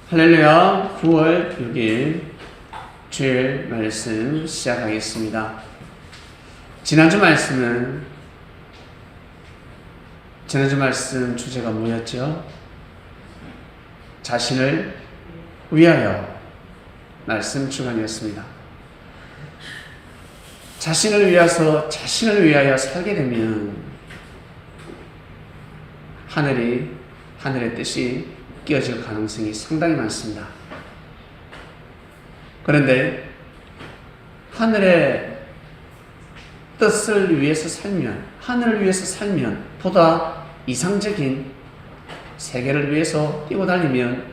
할렐루야. 9월 6일 주일 말씀 시작하겠습니다. 지난주 말씀 주제가 뭐였죠? 자신을 위하여 말씀 주간이었습니다. 자신을 위하여 살게 되면 하늘의 뜻이 끼어질 가능성이 상당히 많습니다. 그런데 하늘의 뜻을 위해서 하늘을 위해서 살면, 보다 이상적인 세계를 위해서 뛰고 달리면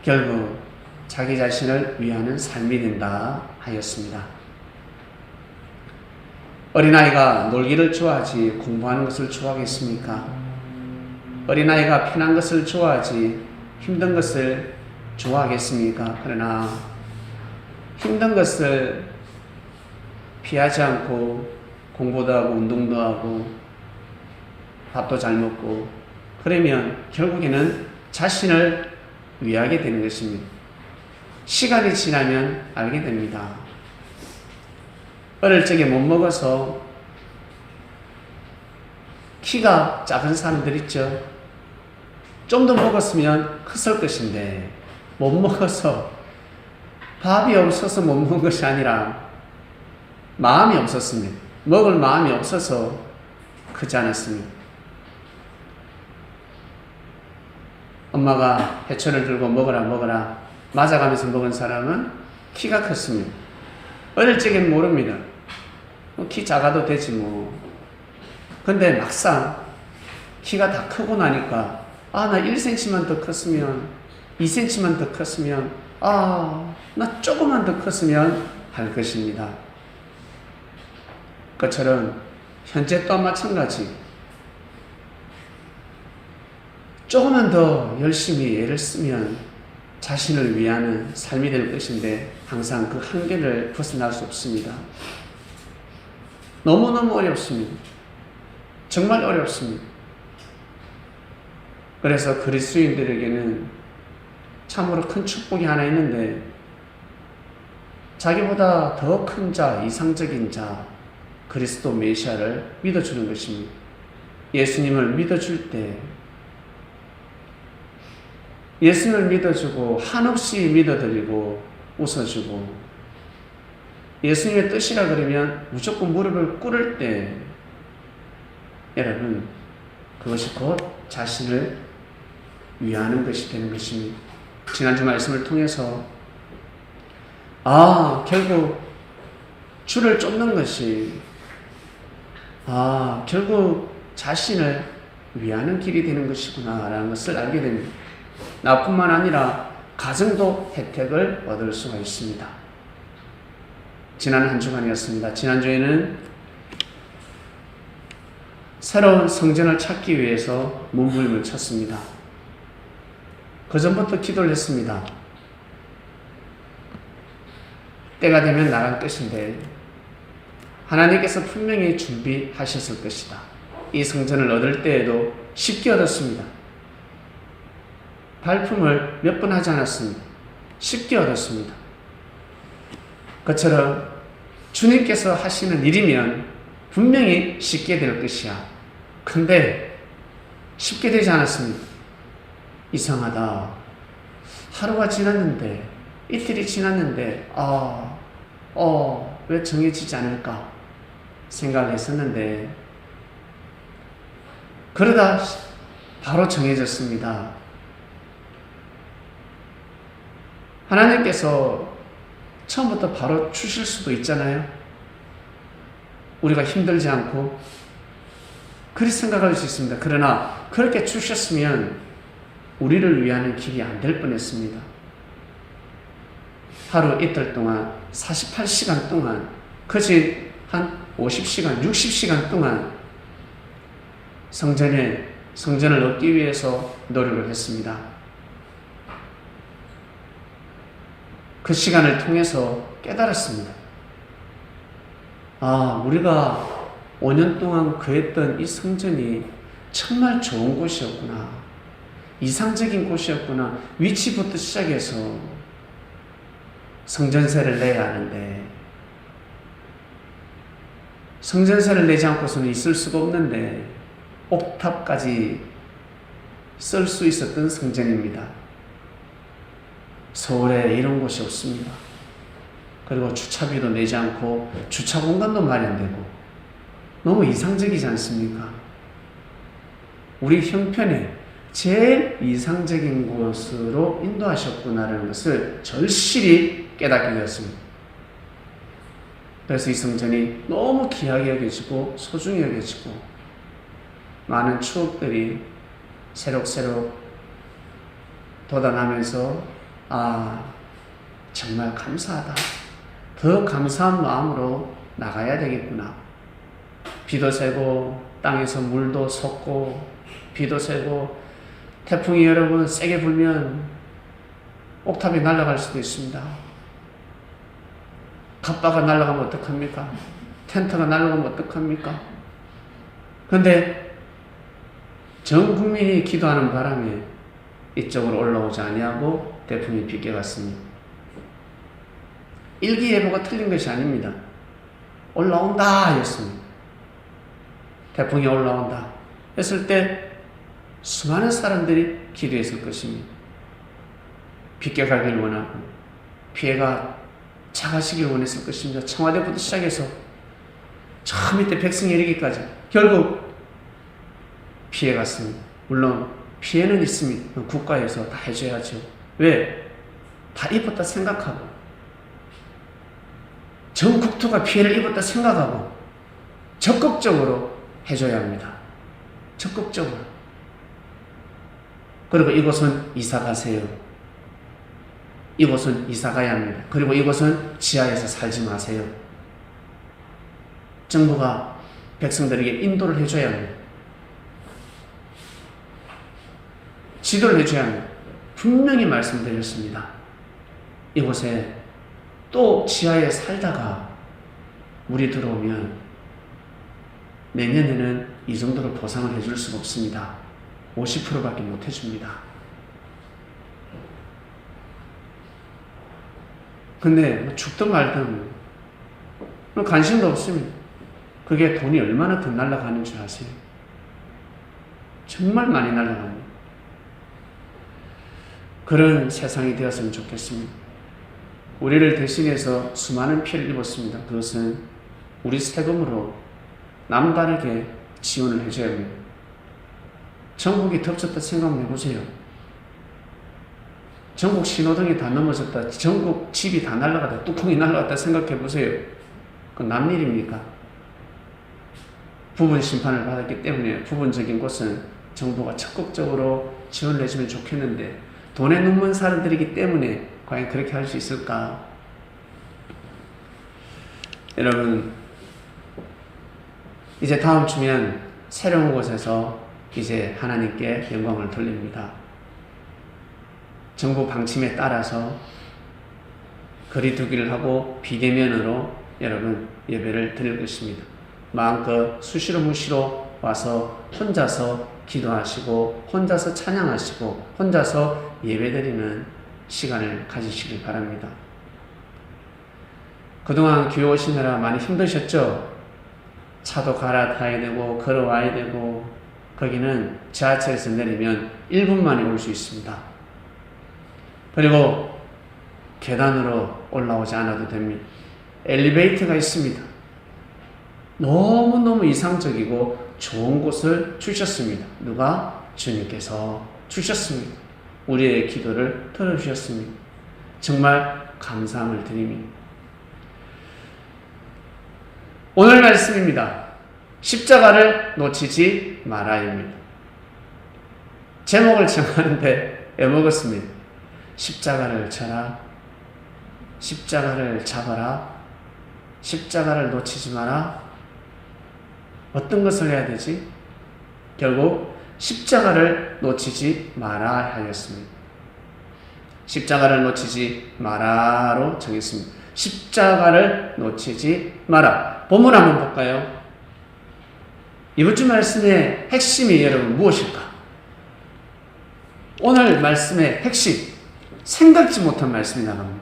결국 자기 자신을 위하는 삶이 된다 하였습니다. 어린아이가 놀기를 좋아하지 공부하는 것을 좋아하겠습니까? 어린아이가 편한 것을 좋아하지 힘든 것을 좋아하겠습니까? 그러나 힘든 것을 피하지 않고 공부도 하고 운동도 하고 밥도 잘 먹고 그러면 결국에는 자신을 위하게 되는 것입니다. 시간이 지나면 알게 됩니다. 어릴 적에 못 먹어서 키가 작은 사람들 있죠. 좀 더 먹었으면 컸을 것인데 못 먹어서, 밥이 없어서 못 먹은 것이 아니라 마음이 없었습니다. 먹을 마음이 없어서 크지 않았습니다. 엄마가 회초를 들고 먹어라 맞아가면서 먹은 사람은 키가 컸습니다. 어릴 적엔 모릅니다. 키 작아도 되지 뭐. 근데 막상 키가 다 크고 나니까 나 1cm만 더 컸으면, 2cm만 더 컸으면, 나 조금만 더 컸으면 할 것입니다. 그처럼 현재 또한 마찬가지, 조금만 더 열심히 애를 쓰면 자신을 위하는 삶이 될 것인데 항상 그 한계를 벗어날 수 없습니다. 너무너무 어렵습니다. 정말 어렵습니다. 그래서 그리스도인들에게는 참으로 큰 축복이 하나 있는데, 자기보다 더 큰 자, 이상적인 자, 그리스도 메시아를 믿어주는 것입니다. 예수님을 믿어줄 때, 예수님을 믿어주고 한없이 믿어드리고 웃어주고, 예수님의 뜻이라 그러면 무조건 무릎을 꿇을 때, 여러분, 그것이 곧 자신을 위하는 것이 되는 것입니다. 지난주 말씀을 통해서 결국 줄을 쫓는 것이 결국 자신을 위하는 길이 되는 것이구나 라는 것을 알게 됩니다. 나뿐만 아니라 가정도 혜택을 얻을 수가 있습니다. 지난 한 주간이었습니다. 지난주에는 새로운 성전을 찾기 위해서 몸부림을 쳤습니다. 그 전부터 기도를 했습니다. 때가 되면 나갈 것인데 하나님께서 분명히 준비하셨을 것이다. 이 성전을 얻을 때에도 쉽게 얻었습니다. 발품을 몇 번 하지 않았습니다. 쉽게 얻었습니다. 그처럼 주님께서 하시는 일이면 분명히 쉽게 될 것이야. 근데 쉽게 되지 않았습니다. 이상하다. 하루가 지났는데, 이틀이 지났는데, 왜 정해지지 않을까 생각을 했었는데, 그러다 바로 정해졌습니다. 하나님께서 처음부터 바로 주실 수도 있잖아요. 우리가 힘들지 않고 그렇게 생각할 수 있습니다. 그러나 그렇게 주셨으면 우리를 위하는 길이 안 될 뻔했습니다. 하루 이틀 동안 48시간 동안, 거진 한 50시간, 60시간 동안 성전을 얻기 위해서 노력을 했습니다. 그 시간을 통해서 깨달았습니다. 우리가 5년 동안 구했던 이 성전이 정말 좋은 곳이었구나. 이상적인 곳이었구나. 위치부터 시작해서 성전세를 내야 하는데 성전세를 내지 않고서는 있을 수가 없는데 옥탑까지 쓸 수 있었던 성전입니다. 서울에 이런 곳이 없습니다. 그리고 주차비도 내지 않고 주차 공간도 마련되고 너무 이상적이지 않습니까? 우리 형편에 제일 이상적인 곳으로 인도하셨구나라는 것을 절실히 깨닫게 되었습니다. 그래서 이 성전이 너무 귀하게 여겨지고 소중히 여겨지고 많은 추억들이 새록새록 돋아나면서 정말 감사하다. 더 감사한 마음으로 나가야 되겠구나. 비도 새고 땅에서 물도 솟고 비도 새고 태풍이 여러분 세게 불면 옥탑이 날아갈 수도 있습니다. 갑바가 날아가면 어떡합니까? 텐트가 날아가면 어떡합니까? 그런데 전 국민이 기도하는 바람에 이쪽으로 올라오지 아니하고 태풍이 비껴갔습니다. 일기예보가 틀린 것이 아닙니다. 올라온다 였습니다. 태풍이 올라온다 했을 때 수많은 사람들이 기도했을 것입니다. 비껴가길 원하고 피해가 작아지길 원했을 것입니다. 청와대부터 시작해서 저 밑에 백성에 이르기까지 결국 피해갔습니다. 물론 피해는 있습니다. 국가에서 다 해줘야죠. 왜? 다 입었다 생각하고 전 국토가 피해를 입었다 생각하고 적극적으로 해줘야 합니다. 적극적으로. 그리고 이곳은 이사 가세요. 이곳은 이사 가야 합니다. 그리고 이곳은 지하에서 살지 마세요. 정부가 백성들에게 인도를 해줘야 합니다. 지도를 해줘야 합니다. 분명히 말씀드렸습니다. 이곳에 또 지하에 살다가 물이 들어오면 내년에는 이 정도로 보상을 해줄 수가 없습니다. 50%밖에 못 해줍니다. 근데 죽든 말든 관심도 없습니다. 그게 돈이 얼마나 더 날아가는 줄 아세요? 정말 많이 날아갑니다. 그런 세상이 되었으면 좋겠습니다. 우리를 대신해서 수많은 피해를 입었습니다. 그것은 우리 세금으로 남다르게 지원을 해줘야 합니다. 전국이 덮쳤다 생각해 보세요. 전국 신호등이 다 넘어졌다, 전국 집이 다 날아갔다, 뚜껑이 날아갔다 생각해 보세요. 그건 남 일입니까? 부분 심판을 받았기 때문에 부분적인 것은 정부가 적극적으로 지원을 해주면 좋겠는데 돈에 눈먼 사람들이기 때문에 과연 그렇게 할 수 있을까? 여러분, 이제 다음 주면 새로운 곳에서 이제 하나님께 영광을 돌립니다. 정부 방침에 따라서 거리두기를 하고 비대면으로 여러분 예배를 드릴 것입니다. 마음껏 수시로 무시로 와서 혼자서 기도하시고 혼자서 찬양하시고 혼자서 예배드리는 시간을 가지시길 바랍니다. 그동안 교회 오시느라 많이 힘드셨죠? 차도 갈아타야 되고 걸어와야 되고 거기는 지하철에서 내리면 1분 만에 올 수 있습니다. 그리고 계단으로 올라오지 않아도 됩니다. 엘리베이터가 있습니다. 너무너무 이상적이고 좋은 곳을 주셨습니다. 누가? 주님께서 주셨습니다. 우리의 기도를 들어주셨습니다. 정말 감사함을 드립니다. 오늘 말씀입니다. 십자가를 놓치지 말아야입니다. 제목을 정하는데 애먹었습니다. 십자가를 져라, 십자가를 잡아라, 십자가를 놓치지 마라. 어떤 것을 해야 되지? 결국 십자가를 놓치지 마라 하였습니다. 십자가를 놓치지 마라로 정했습니다. 십자가를 놓치지 마라. 본문 한번 볼까요? 이번 주 말씀의 핵심이 여러분 무엇일까? 오늘 말씀의 핵심, 생각지 못한 말씀이 나갑니다.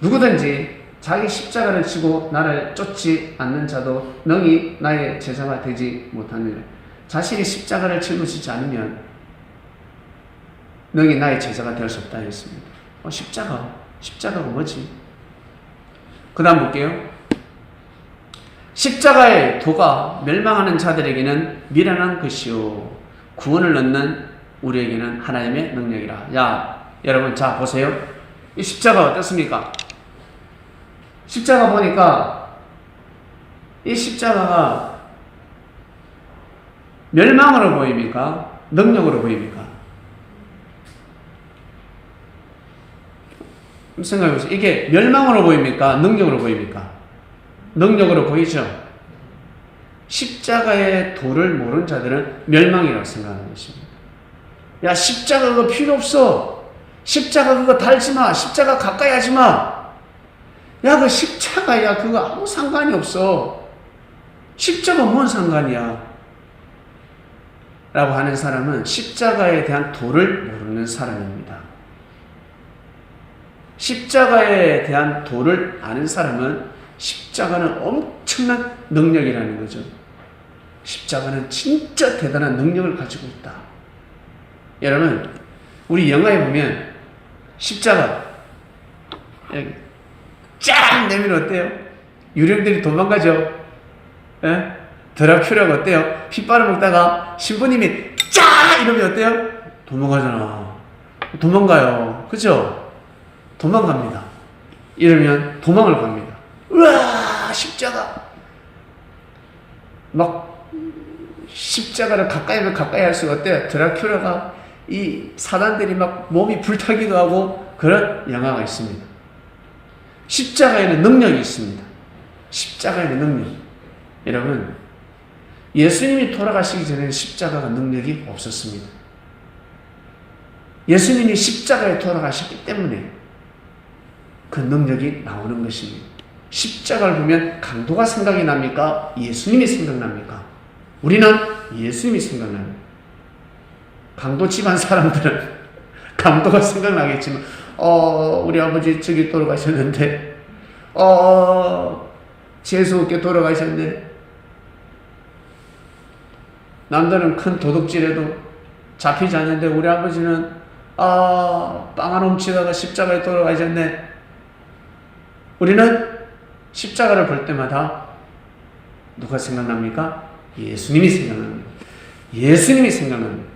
누구든지 자기 십자가를 지고 나를 쫓지 않는 자도 능히 나의 제자가 되지 못하느니라. 자신이 십자가를 짊어지지 않으면 능히 나의 제자가 될 수 없다 했습니다. 십자가가 뭐지? 그 다음 볼게요. 십자가의 도가 멸망하는 자들에게는 미련한 것이요 구원을 얻는 우리에게는 하나님의 능력이라. 야, 여러분, 자 보세요. 이 십자가 어떻습니까? 십자가 보니까 이 십자가가 멸망으로 보입니까? 능력으로 보입니까? 생각해보세요. 이게 멸망으로 보입니까? 능력으로 보입니까? 능력으로 보이죠? 십자가의 도를 모르는 자들은 멸망이라고 생각하는 것입니다. 야, 십자가 그거 필요 없어. 십자가 그거 달지 마. 십자가 가까이 하지 마. 야, 그 십자가야. 그거 아무 상관이 없어. 십자가 뭔 상관이야. 라고 하는 사람은 십자가에 대한 도를 모르는 사람입니다. 십자가에 대한 도를 아는 사람은 십자가는 엄청난 능력이라는 거죠. 십자가는 진짜 대단한 능력을 가지고 있다. 여러분, 우리 영화에 보면 십자가 여기 쫙 내밀면 어때요? 유령들이 도망가죠. 예? 드라큘라가 어때요? 피 빨아먹다가 신부님이 쫙 이러면 어때요? 도망가잖아. 도망가요. 그죠? 도망갑니다. 이러면 도망을 갑니다. 우와, 십자가. 막 십자가를 가까이 하면 가까이 할수록 어때요? 드라큘라가 이 사단들이 막 몸이 불타기도 하고 그런 영화가 있습니다. 십자가에는 능력이 있습니다. 십자가에는 능력. 여러분, 예수님이 돌아가시기 전에는 십자가가 능력이 없었습니다. 예수님이 십자가에 돌아가셨기 때문에 그 능력이 나오는 것입니다. 십자가를 보면 강도가 생각이 납니까? 예수님이 생각납니까? 우리는 예수님이 생각납니다. 강도 집안 사람들은 강도가 생각나겠지만 우리 아버지 저기 돌아가셨는데 재수없게 돌아가셨네. 남들은 큰 도둑질해도 잡히지 않는데 우리 아버지는 빵 하나 훔치다가 십자가에 돌아가셨네. 우리는 십자가를 볼 때마다 누가 생각납니까? 예수님이 생각납니다. 예수님이 생각납니다.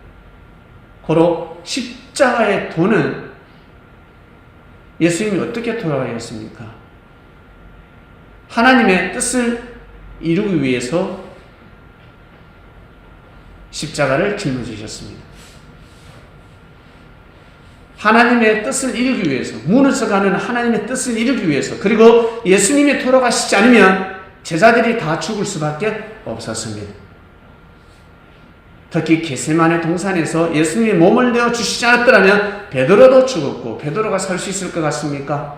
고로 십자가의 도는 예수님이 어떻게 돌아가셨습니까? 하나님의 뜻을 이루기 위해서 십자가를 짊어지셨습니다. 하나님의 뜻을 이루기 위해서, 무너져가는 하나님의 뜻을 이루기 위해서, 그리고 예수님이 돌아가시지 않으면 제자들이 다 죽을 수밖에 없었습니다. 특히 겟세마네 동산에서 예수님이 몸을 내어 주시지 않았더라면 베드로도 죽었고, 베드로가 살 수 있을 것 같습니까?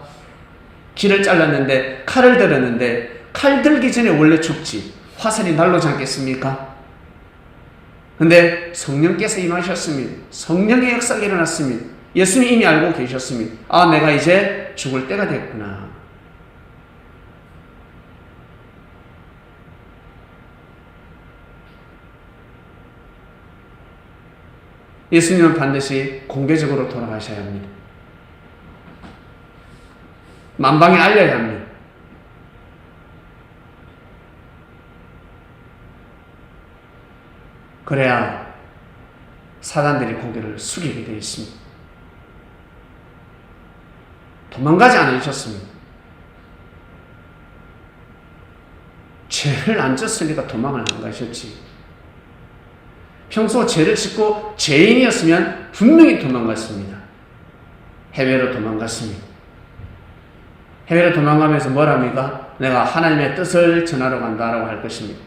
길을 잘랐는데, 칼을 들었는데, 칼 들기 전에 원래 죽지. 화살이 날로지 않겠습니까? 근데 성령께서 임하셨습니다. 성령의 역사가 일어났습니다. 예수님이 이미 알고 계셨습니다. 내가 이제 죽을 때가 됐구나. 예수님은 반드시 공개적으로 돌아가셔야 합니다. 만방에 알려야 합니다. 그래야 사단들이 고개를 숙이게 되어 있습니다. 도망가지 않으셨습니다. 죄를 안 졌으니까 도망을 안 가셨지. 평소 죄를 짓고 죄인이었으면 분명히 도망갔습니다. 해외로 도망갔습니다. 해외로 도망가면서 뭐랍니까? 내가 하나님의 뜻을 전하러 간다라고 할 것입니다.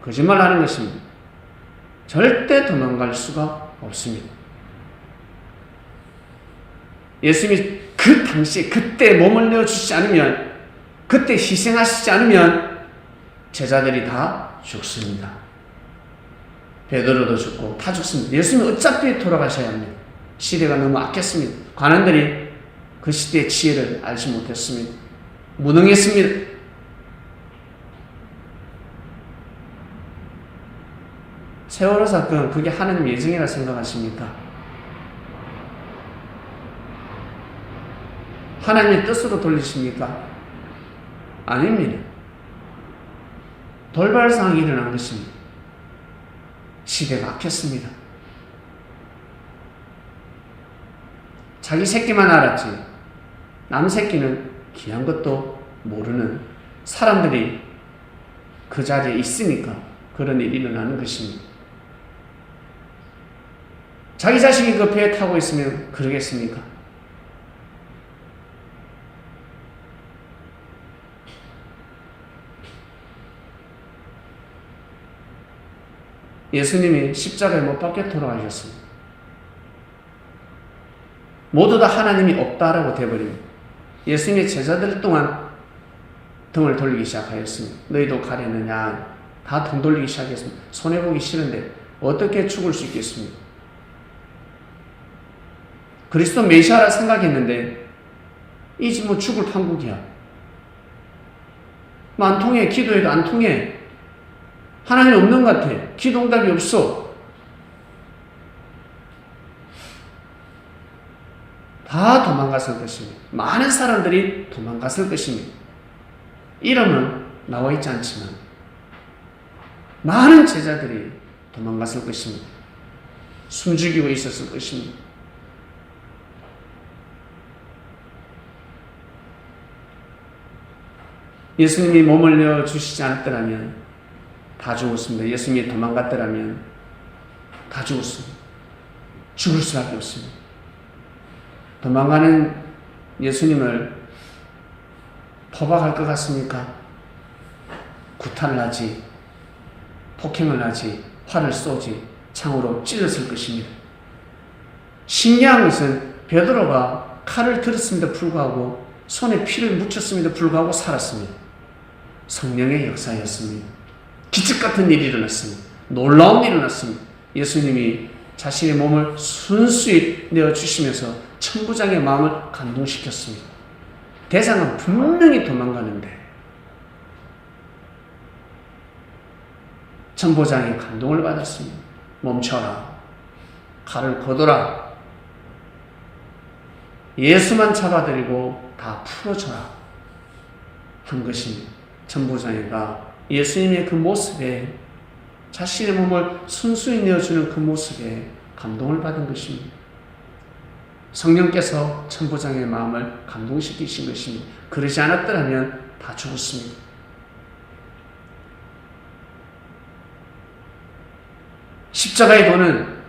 거짓말 하는 것입니다. 절대 도망갈 수가 없습니다. 예수님이 그 당시에 그때 몸을 내어주시지 않으면, 그때 희생하시지 않으면 제자들이 다 죽습니다. 베드로도 죽고 다 죽습니다. 예수님은 어차피 돌아가셔야 합니다. 시대가 너무 악했습니다. 관원들이 그 시대의 지혜를 알지 못했습니다. 무능했습니다. 세월호 사건, 그게 하나님 예정이라 생각하십니까? 하나님의 뜻으로 돌리십니까? 아닙니다. 돌발상이 일어난 것입니다. 시대가 악했습니다. 자기 새끼만 알았지 남 새끼는 귀한 것도 모르는 사람들이 그 자리에 있으니까 그런 일이 일어나는 것입니다. 자기 자식이 그 배에 타고 있으면 그러겠습니까? 예수님이 십자가에 못 박혀 돌아가셨습니다. 모두 다 하나님이 없다라고 되어버립니다. 예수님의 제자들 동안 등을 돌리기 시작하였습니다. 너희도 가려느냐? 다 등 돌리기 시작했습니다. 손해보기 싫은데 어떻게 죽을 수 있겠습니까? 그리스도 메시아라 생각했는데 이제 뭐 죽을 판국이야. 뭐 안 통해. 기도해도 안 통해. 하나님 없는 것 같아. 기도 응답이 없어. 다 도망갔을 것입니다. 많은 사람들이 도망갔을 것입니다. 이름은 나와 있지 않지만 많은 제자들이 도망갔을 것입니다. 숨죽이고 있었을 것입니다. 예수님이 몸을 내어주시지 않았더라면 다 죽었습니다. 예수님이 도망갔더라면 다 죽었습니다. 죽을 수밖에 없습니다. 도망가는 예수님을 포박할 것 같습니까? 구타를 하지, 폭행을 하지, 활을 쏘지, 창으로 찔렀을 것입니다. 신기한 것은 베드로가 칼을 들었음에도 불구하고 손에 피를 묻혔음에도 불구하고 살았습니다. 성령의 역사였습니다. 기적 같은 일이 일어났습니다. 놀라운 일이 일어났습니다. 예수님이 자신의 몸을 순수히 내어주시면서 천부장의 마음을 감동시켰습니다. 대상은 분명히 도망가는데 천부장이 감동을 받았습니다. 멈춰라. 칼을 거둬라. 예수만 잡아들이고 다 풀어줘라. 한 것입니다. 천부장이가 예수님의 그 모습에 자신의 몸을 순수히 내어주는 그 모습에 감동을 받은 것입니다. 성령께서 천부장의 마음을 감동시키신 것입니다. 그러지 않았더라면 다 죽었습니다. 십자가의 도는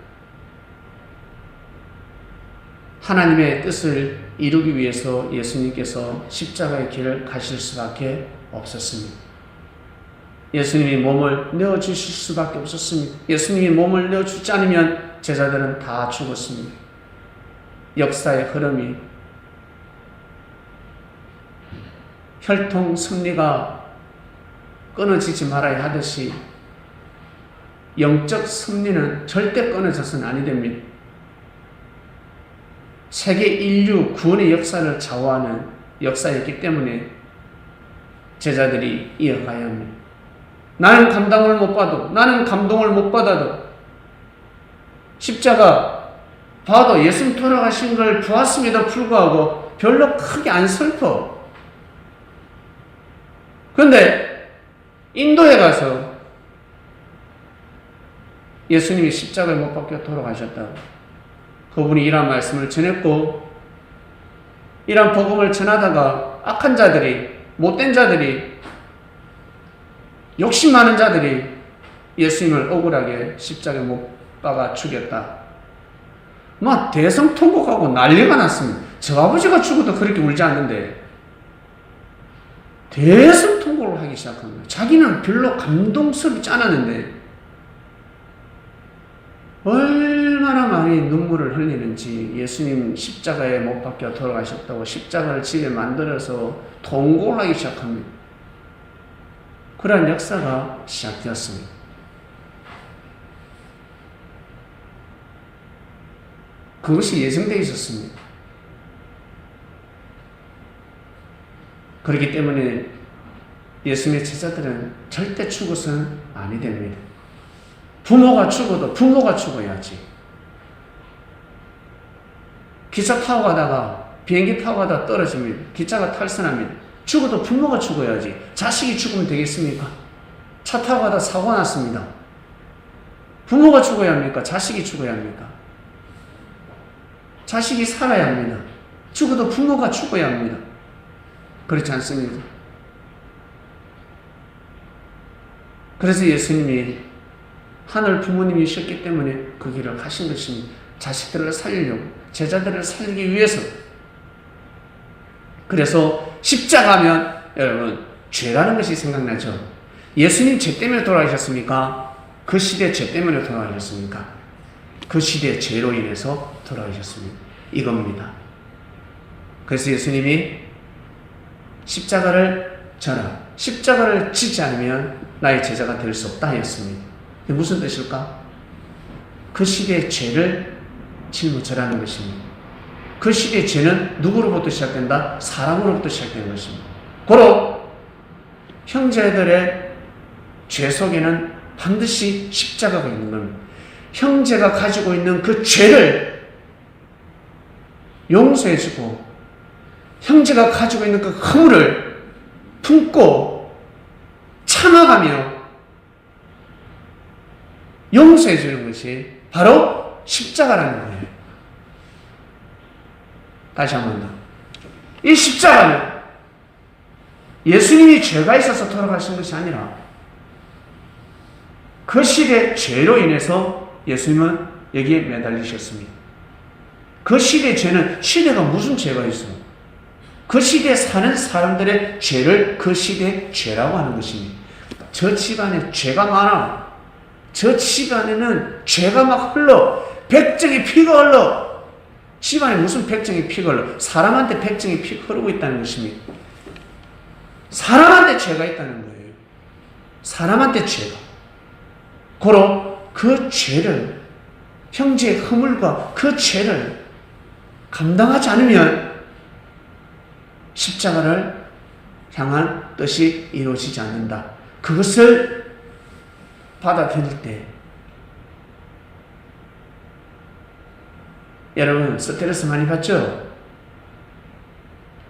하나님의 뜻을 이루기 위해서 예수님께서 십자가의 길을 가실 수밖에 없었습니다. 예수님이 몸을 내어주실 수밖에 없었습니다. 예수님이 몸을 내어주지 않으면 제자들은 다 죽었습니다. 역사의 흐름이 혈통 승리가 끊어지지 말아야 하듯이 영적 승리는 절대 끊어져서는 아니 됩니다. 세계 인류 구원의 역사를 좌우하는 역사였기 때문에 제자들이 이어가야 합니다. 나는 감당을 못 받아도, 나는 감동을 못 받아도 십자가 봐도 예수님 돌아가신 걸 보았음에도 불구하고 별로 크게 안 슬퍼. 그런데 인도에 가서 예수님이 십자가에 못 박혀 돌아가셨다고 그분이 이런 말씀을 전했고 이런 복음을 전하다가 악한 자들이, 못된 자들이, 욕심 많은 자들이 예수님을 억울하게 십자가에 못 박아 죽였다. 막 대성통곡하고 난리가 났습니다. 저 아버지가 죽어도 그렇게 울지 않는데 대성통곡을 하기 시작한 거예요. 자기는 별로 감동스럽지 않았는데 얼마나 많이 눈물을 흘리는지 예수님 십자가에 못 박혀 돌아가셨다고 십자가를 집에 만들어서 통곡을 하기 시작합니다. 그러한 역사가 시작되었습니다. 그것이 예정되어 있었습니다. 그렇기 때문에 예수님의 제자들은 절대 죽어서는 아니 됩니다. 부모가 죽어도 부모가 죽어야지. 기차 타고 가다가 비행기 타고 가다가 떨어집니다. 기차가 탈선합니다. 죽어도 부모가 죽어야지. 자식이 죽으면 되겠습니까? 차 타고 가다가 사고 났습니다. 부모가 죽어야 합니까? 자식이 죽어야 합니까? 자식이 살아야 합니다. 죽어도 부모가 죽어야 합니다. 그렇지 않습니까? 그래서 예수님이 하늘 부모님이셨기 때문에 그 길을 가신 것입니다. 자식들을 살리려고, 제자들을 살리기 위해서. 그래서 십자가면 여러분 죄라는 것이 생각나죠. 예수님 죄 때문에 돌아가셨습니까? 그 시대 죄 때문에 돌아가셨습니까? 그 시대 죄로 인해서 돌아가셨습니다. 이겁니다. 그래서 예수님이 십자가를 져라. 십자가를 지지 않으면 나의 제자가 될 수 없다 했습니다. 이게 무슨 뜻일까? 그 시대의 죄를 짊어져라는 것입니다. 그 시대의 죄는 누구로부터 시작된다? 사람으로부터 시작되는 것입니다. 고로 형제들의 죄 속에는 반드시 십자가가 있는 겁니다. 형제가 가지고 있는 그 죄를 용서해주고 형제가 가지고 있는 그 허물을 품고 참아가며 용서해주는 것이 바로 십자가라는 거예요. 다시 한 번 더. 이 십자가는 예수님이 죄가 있어서 돌아가신 것이 아니라 그 시대의 죄로 인해서 예수님은 여기에 매달리셨습니다. 그 시대의 죄는 시대가 무슨 죄가 있어요? 그 시대에 사는 사람들의 죄를 그 시대의 죄라고 하는 것입니다. 저 집안에 죄가 많아. 저 집안에는 죄가 막 흘러. 백정이 피가 흘러. 집안에 무슨 백정이 피가 흘러? 사람한테 백정이 피 흐르고 있다는 것입니다. 사람한테 죄가 있다는 거예요. 사람한테 죄가. 고로 그 죄를, 형제의 허물과 그 죄를 감당하지 않으면 십자가를 향한 뜻이 이루어지지 않는다. 그것을 받아들일 때 여러분 스트레스 많이 받죠?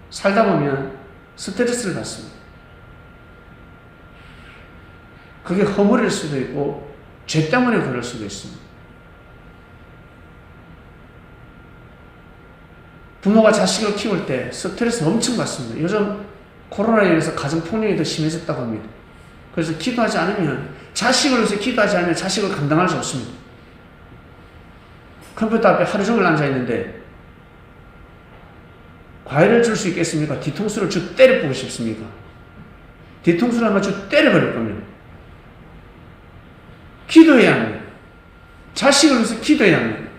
살다 보면 스트레스를 받습니다. 그게 허물일 수도 있고 죄 때문에 그럴 수도 있습니다. 부모가 자식을 키울 때 스트레스 엄청 받습니다. 요즘 코로나로 인해서 가정폭력이 더 심해졌다고 합니다. 그래서 기도하지 않으면, 자식을 위해서 기도하지 않으면 자식을 감당할 수 없습니다. 컴퓨터 앞에 하루 종일 앉아있는데 과일을 줄 수 있겠습니까? 뒤통수를 쭉 때려보고 싶습니까? 뒤통수를 한번 쭉 때려버릴 겁니다. 기도해야 합니다. 자식을 위해서 기도해야 합니다.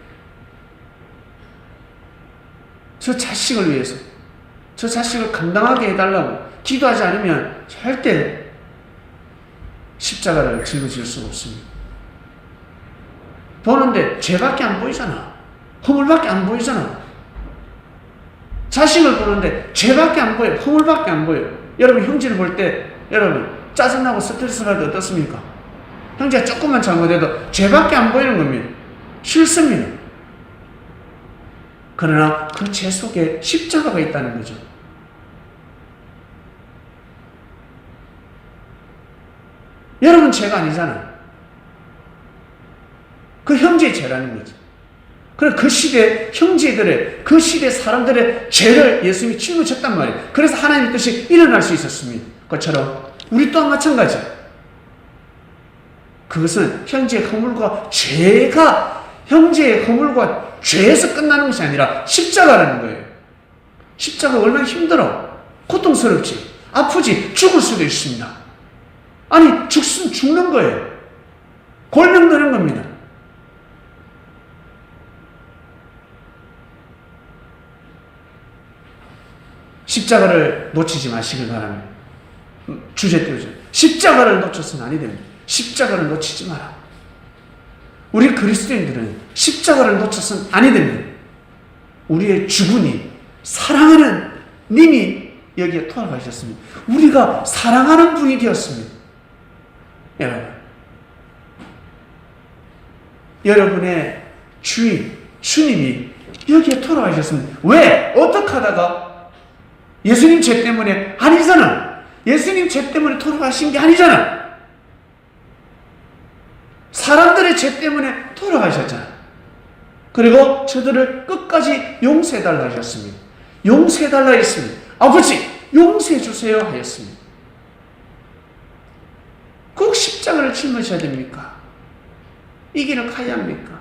저 자식을 위해서, 저 자식을 감당하게 해달라고 기도하지 않으면 절대 십자가를 짊어질 수가 없습니다. 보는데 죄밖에 안 보이잖아. 허물밖에 안 보이잖아. 자식을 보는데 죄밖에 안 보여. 허물밖에 안 보여. 여러분 형제를 볼 때 여러분 짜증나고 스트레스 받을 때 어떻습니까? 형제가 조금만 잘못해도 죄밖에 안 보이는 겁니다. 싫습니다. 그러나 그 죄 속에 십자가가 있다는 거죠. 여러분 죄가 아니잖아요. 그 형제의 죄라는 거죠. 그래서 그 시대 형제들의, 그 시대 사람들의 죄를 예수님이 짊어졌단 말이에요. 그래서 하나님의 뜻이 일어날 수 있었습니다. 그것처럼 우리 또한 마찬가지. 그것은 형제의 허물과 죄가, 형제의 허물과 죄에서 끝나는 것이 아니라 십자가라는 거예요. 십자가가 얼마나 힘들어. 고통스럽지. 아프지. 죽을 수도 있습니다. 아니 죽는 거예요. 골명되는 겁니다. 십자가를 놓치지 마시길 바랍니다. 주제 때문에 십자가를 놓쳐서는 아니 됩니다. 십자가를 놓치지 마라. 우리 그리스도인들은 십자가를 놓쳐서는 아니 됩니다. 우리의 주군이 사랑하는 님이 여기에 돌아가셨습니다. 우리가 사랑하는 분이 되었습니다. 여러분의 주인, 주님이 여기에 돌아가셨습니다. 왜? 어떻게 하다가? 예수님 죄 때문에 아니잖아. 예수님 죄 때문에 돌아가신 게 아니잖아. 사람들의 죄 때문에 돌아가셨잖아. 그리고 저들을 끝까지 용서해달라 하셨습니다. 용서해달라 했습니다. 아버지, 용서해주세요 하였습니다. 꼭 십자가를 짊어져야 됩니까? 이 길을 가야 합니까?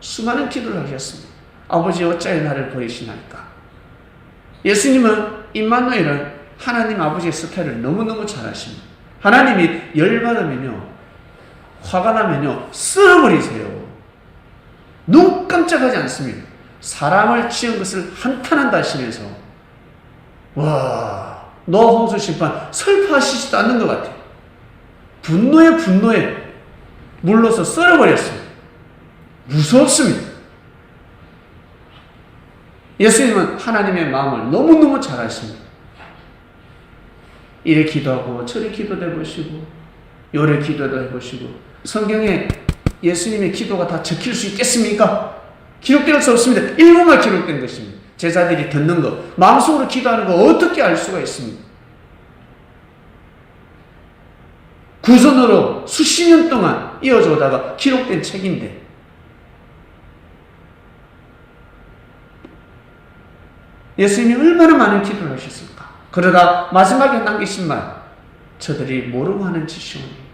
수많은 기도를 하셨습니다. 아버지, 어찌하여 나를 버리시나이까? 예수님은, 임마누엘은 하나님 아버지의 스타일을 너무너무 잘 아십니다. 하나님이 열받으면요, 화가 나면요, 쓸어버리세요. 눈 깜짝하지 않습니다. 사람을 지은 것을 한탄한다 하시면서, 와, 노아 홍수 심판 슬퍼하시지도 않는 것 같아요. 분노에 물러서 썰어버렸습니다. 무섭습니다. 예수님은 하나님의 마음을 너무너무 잘 아십니다. 이래 기도하고 저래 기도도 해보시고 요래 기도도 해보시고, 성경에 예수님의 기도가 다 적힐 수 있겠습니까? 기록될 수 없습니다. 일부만 기록된 것입니다. 제자들이 듣는 것, 마음속으로 기도하는 거 어떻게 알 수가 있습니까? 구전으로 수십 년 동안 이어져 오다가 기록된 책인데, 예수님이 얼마나 많은 기도를 하셨을까? 그러다 마지막에 남기신 말, 저들이 모르고 하는 짓이오니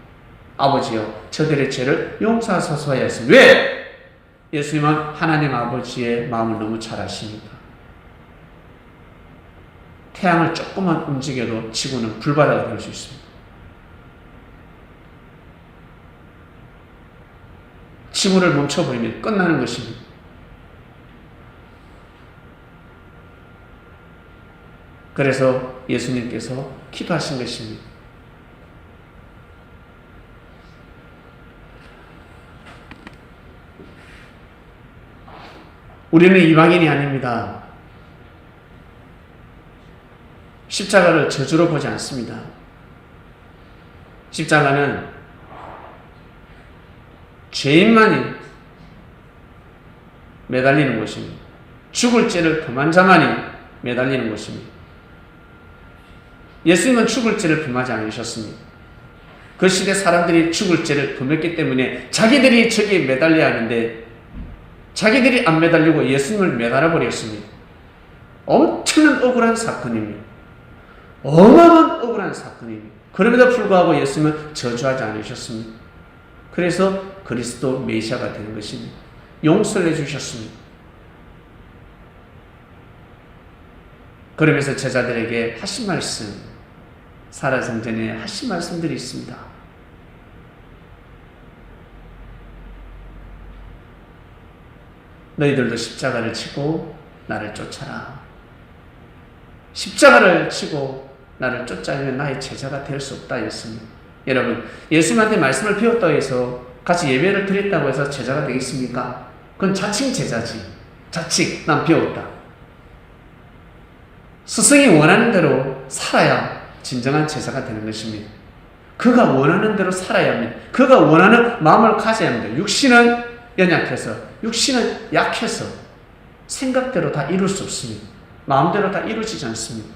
아버지여 저들의 죄를 용서하소서 하였습니다. 왜? 예수님은 하나님 아버지의 마음을 너무 잘 아십니다. 태양을 조금만 움직여도 지구는 불바다가 될 수 있습니다. 지구를 멈춰버리면 끝나는 것입니다. 그래서 예수님께서 기도하신 것입니다. 우리는 이방인이 아닙니다. 십자가를 저주로 보지 않습니다. 십자가는 죄인만이 매달리는 것입니다. 죽을 죄를 범한 자만이 매달리는 것입니다. 예수님은 죽을 죄를 범하지 않으셨습니다. 그 시대 사람들이 죽을 죄를 범했기 때문에 자기들이 저기에 매달려야 하는데 자기들이 안 매달리고 예수님을 매달아 버렸습니다. 엄청난 억울한 사건입니다. 어마어마한 억울한 사건입니다. 그럼에도 불구하고 예수님은 저주하지 않으셨습니다. 그래서 그리스도 메시아가 되는 것입니다. 용서를 해주셨습니다. 그러면서 제자들에게 하신 말씀, 살아생전에 하신 말씀들이 있습니다. 너희들도 십자가를 치고 나를 쫓아라. 십자가를 치고 나를 쫓아내면 나의 제자가 될 수 없다 했습니다. 여러분, 예수님한테 말씀을 배웠다고 해서 같이 예배를 드렸다고 해서 제자가 되겠습니까? 그건 자칭 제자지. 자칭 난 배웠다. 스승이 원하는 대로 살아야 진정한 제자가 되는 것입니다. 그가 원하는 대로 살아야 합니다. 그가 원하는 마음을 가져야 합니다. 육신은 연약해서, 육신은 약해서 생각대로 다 이룰 수 없습니다. 마음대로 다 이루어지지 않습니다.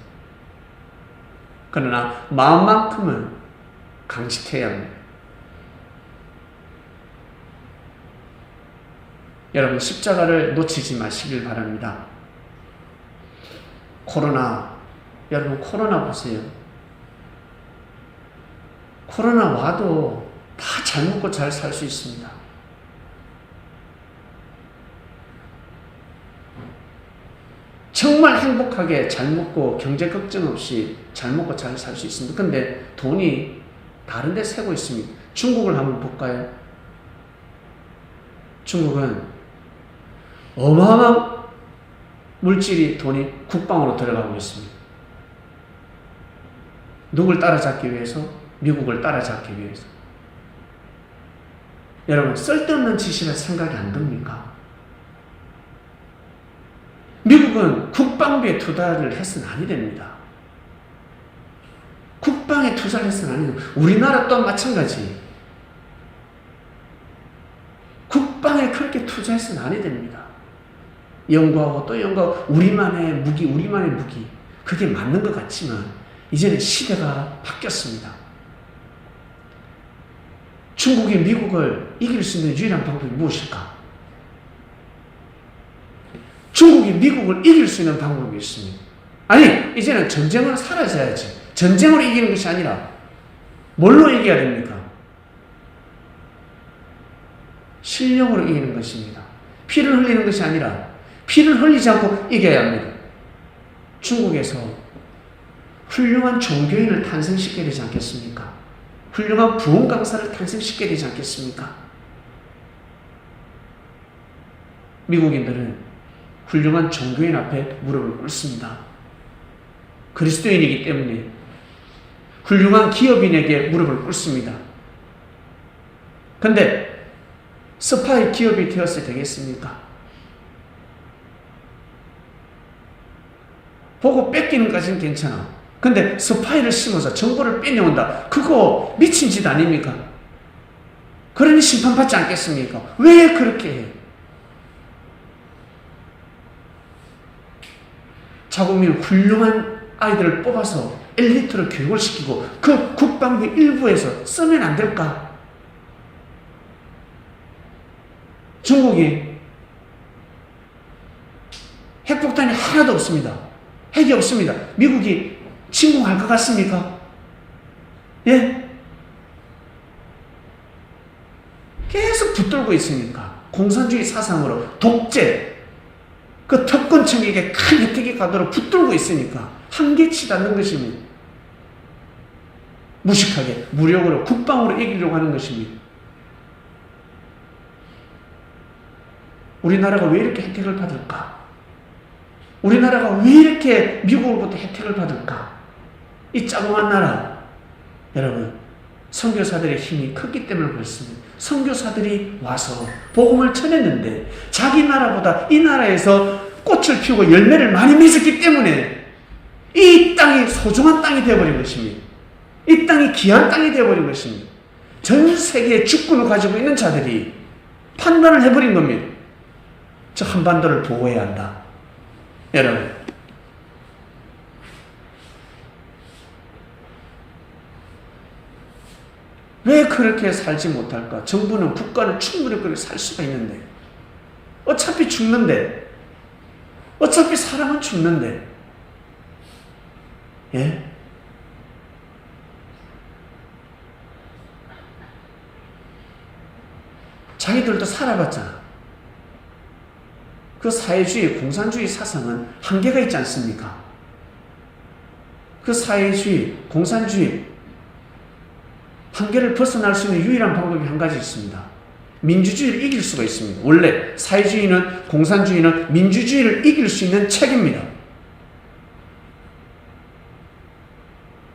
그러나 마음만큼은 강직해야 합니다. 여러분, 십자가를 놓치지 마시길 바랍니다. 여러분 코로나 보세요. 코로나 와도 다 잘 먹고 잘 살 수 있습니다. 정말 행복하게 잘 먹고 경제 걱정 없이 잘 먹고 잘 살 수 있습니다. 근데 돈이 다른 데 새고 있습니다. 중국을 한번 볼까요? 중국은 어마어마한 물질이, 돈이 국방으로 들어가고 있습니다. 누굴 따라잡기 위해서? 미국을 따라잡기 위해서. 여러분, 쓸데없는 짓이라 생각이 안 듭니까? 미국은 국방비에 투자를 해서는 아니 됩니다. 국방에 투자를 해서는 아니 됩니다. 우리나라 또한 마찬가지. 국방에 그렇게 투자해서는 아니 됩니다. 연구하고 또 연구하고 우리만의 무기 그게 맞는 것 같지만 이제는 시대가 바뀌었습니다. 중국이 미국을 이길 수 있는 유일한 방법이 무엇일까? 중국이 미국을 이길 수 있는 방법이 있습니다. 아니, 이제는 전쟁은 사라져야지. 전쟁으로 이기는 것이 아니라 뭘로 이겨야 됩니까? 실력으로 이기는 것입니다. 피를 흘리는 것이 아니라 피를 흘리지 않고 이겨야 합니다. 중국에서 훌륭한 종교인을 탄생시켜야 되지 않겠습니까? 훌륭한 부흥 강사를 탄생시켜야 되지 않겠습니까? 미국인들은 훌륭한 종교인 앞에 무릎을 꿇습니다. 그리스도인이기 때문에 훌륭한 기업인에게 무릎을 꿇습니다. 근데 스파이 기업이 되었을 때 되겠습니까? 보고 뺏기는 것까지는 괜찮아. 근데 스파이를 심어서 정보를 빼내온다. 그거 미친 짓 아닙니까? 그러니 심판받지 않겠습니까? 왜 그렇게 해? 자국민은 훌륭한 아이들을 뽑아서 엘리트로 교육을 시키고 그 국방부 일부에서 쓰면 안 될까? 중국이 핵폭탄이 하나도 없습니다. 핵이 없습니다. 미국이 침공할 것 같습니까? 예? 계속 붙들고 있으니까 공산주의 사상으로 독재, 그 특권층에게 큰 혜택이 가도록 붙들고 있으니까 한계치 않는 것입니다. 무식하게 무력으로 국방으로 이기려고 하는 것입니다. 우리나라가 왜 이렇게 혜택을 받을까? 우리나라가 왜 이렇게 미국으로부터 혜택을 받을까? 이 짜고한 나라, 여러분, 선교사들의 힘이 컸기 때문에 그렇습니다. 선교사들이 와서 복음을 전했는데 자기 나라보다 이 나라에서 꽃을 피우고 열매를 많이 맺었기 때문에 이 땅이 소중한 땅이 되어버린 것입니다. 이 땅이 귀한 땅이 되어버린 것입니다. 전 세계의 주권을 가지고 있는 자들이 판단을 해버린 겁니다. 저 한반도를 보호해야 한다. 여러분, 왜 그렇게 살지 못할까? 정부는 국가는 충분히 그렇게 살 수가 있는데 어차피 죽는데 어차피 사람은 죽는데 예? 자기들도 살아봤잖아. 그 사회주의, 공산주의 사상은 한계가 있지 않습니까? 그 사회주의, 공산주의 한계를 벗어날 수 있는 유일한 방법이 한 가지 있습니다. 민주주의를 이길 수가 있습니다. 원래 사회주의는, 공산주의는 민주주의를 이길 수 있는 책입니다.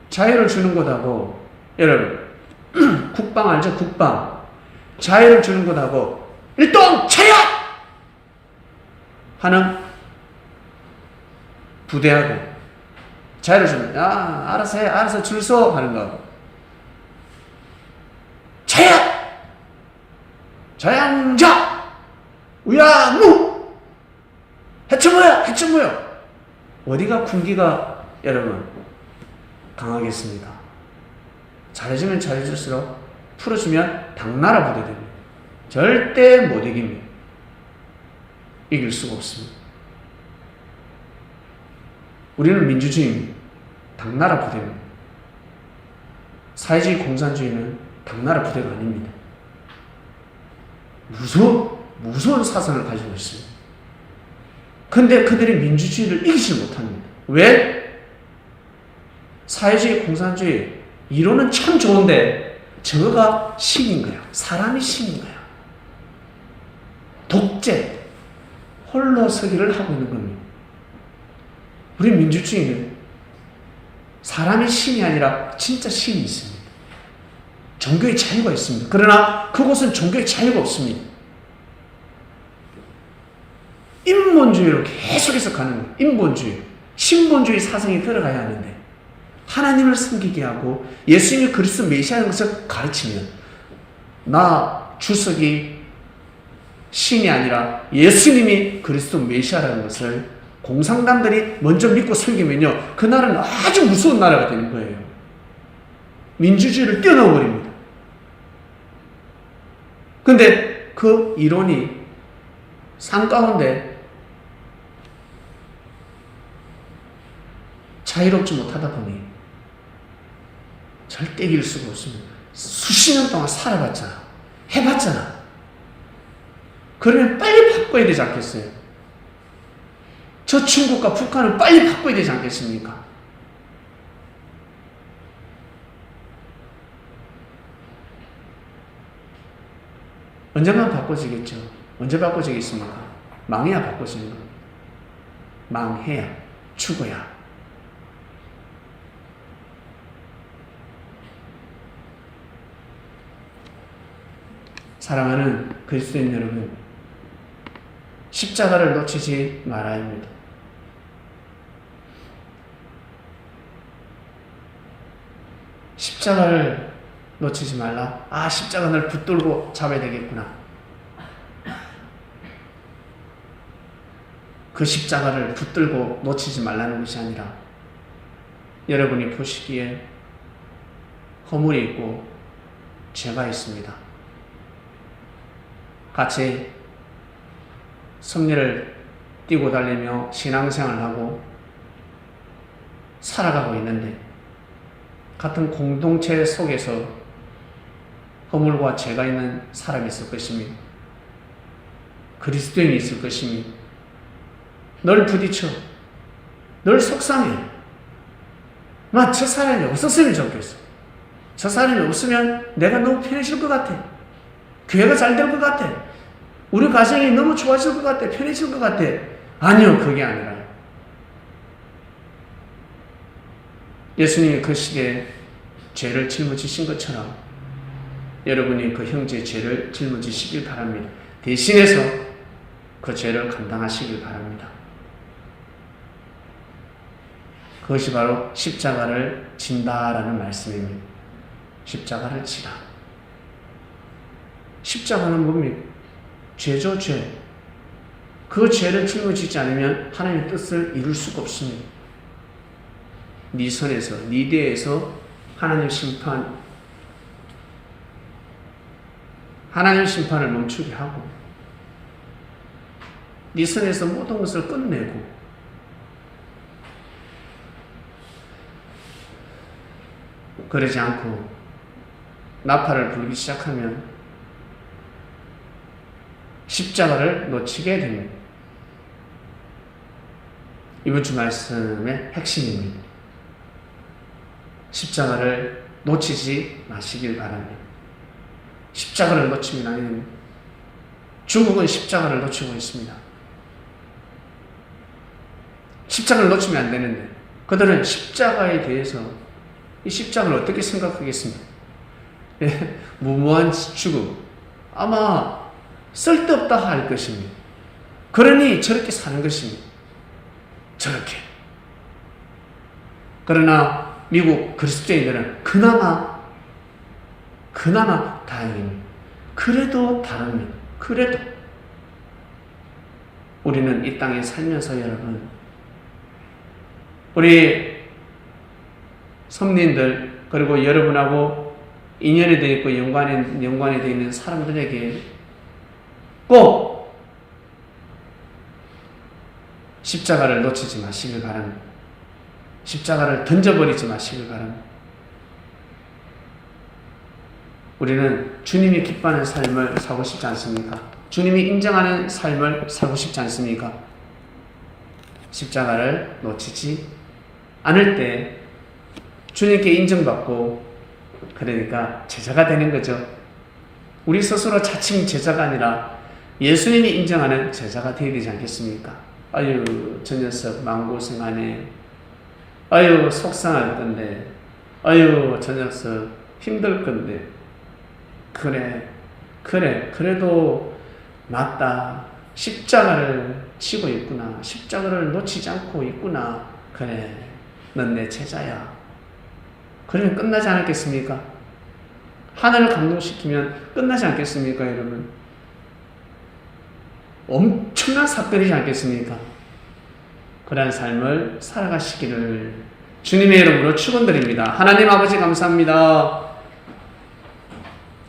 자유를 주는 것하고, 여러분, 국방 알죠? 국방. 자유를 주는 것하고 일동 차렷! 하는 부대하고, 자유를 주면 야 알아서 해, 알아서 줄 서 하는 거하고, 차렷! 자양자! 우야무! 해충무여! 해충무여! 어디가 군기가 여러분 강하겠습니까? 잘해주면 잘해줄수록, 풀어주면 당나라 부대 됩니다. 절대 못 이깁니다. 이길 수가 없습니다. 우리는 민주주의입니다. 당나라 부대입니다. 사회주의, 공산주의는 당나라 부대가 아닙니다. 무서운 사상을 가지고 있습니다. 근데 그들이 민주주의를 이기지 못합니다. 왜? 사회주의, 공산주의 이론은 참 좋은데 저거가 신인 거야. 사람이 신인 거야. 독재, 홀로 서기를 하고 있는 겁니다. 우리 민주주의는 사람이 신이 아니라 진짜 신이 있습니다. 종교의 자유가 있습니다. 그러나 그곳은 종교의 자유가 없습니다. 인본주의로 계속해서 가는 거예요. 인본주의. 신본주의 사상이 들어가야 하는데 하나님을 섬기게 하고 예수님이 그리스도 메시아인 것을 가르치면 나 주석이 신이 아니라 예수님이 그리스도 메시아라는 것을 공산당들이 먼저 믿고 섬기면요, 그 나라는 아주 무서운 나라가 되는 거예요. 민주주의를 뛰어넘어버립니다. 근데 그 이론이 산 가운데 자유롭지 못하다 보니 절대 이길 수가 없습니다. 수십 년 동안 살아봤잖아. 해봤잖아. 그러면 빨리 바꿔야 되지 않겠어요? 저 중국과 북한을 빨리 바꿔야 되지 않겠습니까? 언젠간 바꿔지겠죠. 언제 바꿔지겠습니까? 망해야 바꿔지는 겁니다. 망해야, 죽어야. 사랑하는 그리스도인 여러분, 십자가를 놓치지 말아야 합니다. 십자가를 놓치지 말라. 아, 십자가 날 붙들고 잡아야 되겠구나. 그 십자가를 붙들고 놓치지 말라는 것이 아니라 여러분이 보시기에 허물이 있고 죄가 있습니다. 같이 섭리를 뛰고 달리며 신앙생활을 하고 살아가고 있는데 같은 공동체 속에서 허물과 죄가 있는 사람이 있을 것입니다. 그리스도인이 있을 것입니다. 널 부딪혀. 널 속상해. 저 사람이 없었으면 좋겠어. 저 사람이 없으면 내가 너무 편해질 것 같아. 교회가 잘 될 것 같아. 우리 가정이 너무 좋아질 것 같아. 편해질 것 같아. 아니요, 그게 아니라 예수님이 그 시대에 죄를 짊어지신 것처럼 여러분이 그 형제의 죄를 짊어지시길 바랍니다. 대신해서 그 죄를 감당하시길 바랍니다. 그것이 바로 십자가를 진다라는 말씀입니다. 십자가를 지라. 십자가는 뭡니까? 죄죠, 죄. 그 죄를 짊어지지 않으면 하나님의 뜻을 이룰 수가 없습니다. 네 선에서, 네 대에서 하나님 심판을 멈추게 하고 네 선에서 모든 것을 끝내고 그러지 않고 나팔을 불기 시작하면 십자가를 놓치게 됩니다. 이번 주 말씀의 핵심입니다. 십자가를 놓치지 마시길 바랍니다. 십자가를 놓치면 안 됩니다. 중국은 십자가를 놓치고 있습니다. 십자가를 놓치면 안 되는데 그들은 십자가에 대해서 이 십자가를 어떻게 생각하겠습니까? 무모한 죽음, 아마 쓸데없다 할 것입니다. 그러니 저렇게 사는 것입니다. 저렇게. 그러나 미국 그리스도인들은 그나마 다행입니다. 그래도 다릅니다. 그래도 우리는 이 땅에 살면서 여러분, 우리 성린들 그리고 여러분하고 인연이 되어 있고 연관이 되어 있는 사람들에게 꼭 십자가를 놓치지 마시길 바랍니다. 십자가를 던져버리지 마시길 바랍니다. 우리는 주님이 기뻐하는 삶을 살고 싶지 않습니까? 주님이 인정하는 삶을 살고 싶지 않습니까? 십자가를 놓치지 않을 때 주님께 인정받고 그러니까 제자가 되는 거죠. 우리 스스로 자칭 제자가 아니라 예수님이 인정하는 제자가 되어야 되지 않겠습니까? 아유, 저 녀석 마음고생하네. 아유, 속상할 건데. 아유, 저 녀석 힘들 건데. 그래도 맞다. 십자가를 지고 있구나. 십자가를 놓치지 않고 있구나. 그래, 넌 내 제자야. 그러면 끝나지 않았겠습니까? 하늘을 감동시키면 끝나지 않겠습니까, 여러분? 엄청난 사건이지 않겠습니까? 그러한 삶을 살아가시기를 주님의 이름으로 축원드립니다. 하나님 아버지 감사합니다.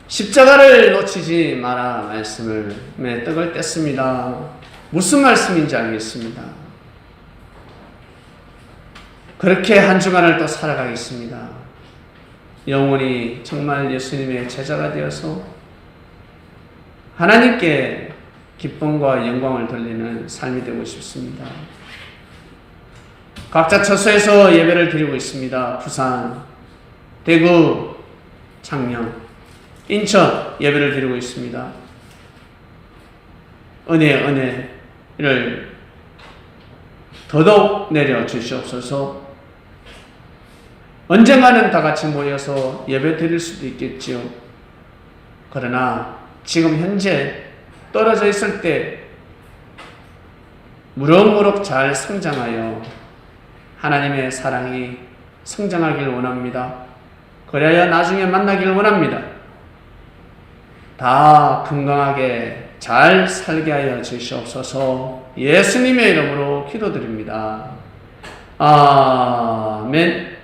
십자가를 놓치지 마라 말씀을 떡을 뗐습니다. 무슨 말씀인지 알겠습니다. 그렇게 한 주간을 또 살아가겠습니다. 영원히 정말 예수님의 제자가 되어서 하나님께 기쁨과 영광을 돌리는 삶이 되고 싶습니다. 각자 처소에서 예배를 드리고 있습니다. 부산, 대구, 창녕, 인천 예배를 드리고 있습니다. 은혜를 더더욱 내려 주시옵소서. 언젠가는 다 같이 모여서 예배 드릴 수도 있겠지요. 그러나 지금 현재 떨어져 있을 때 무럭무럭 잘 성장하여 하나님의 사랑이 성장하길 원합니다. 그래야 나중에 만나길 원합니다. 다 건강하게 잘 살게 하여 주시옵소서. 예수님의 이름으로 기도드립니다. 아멘.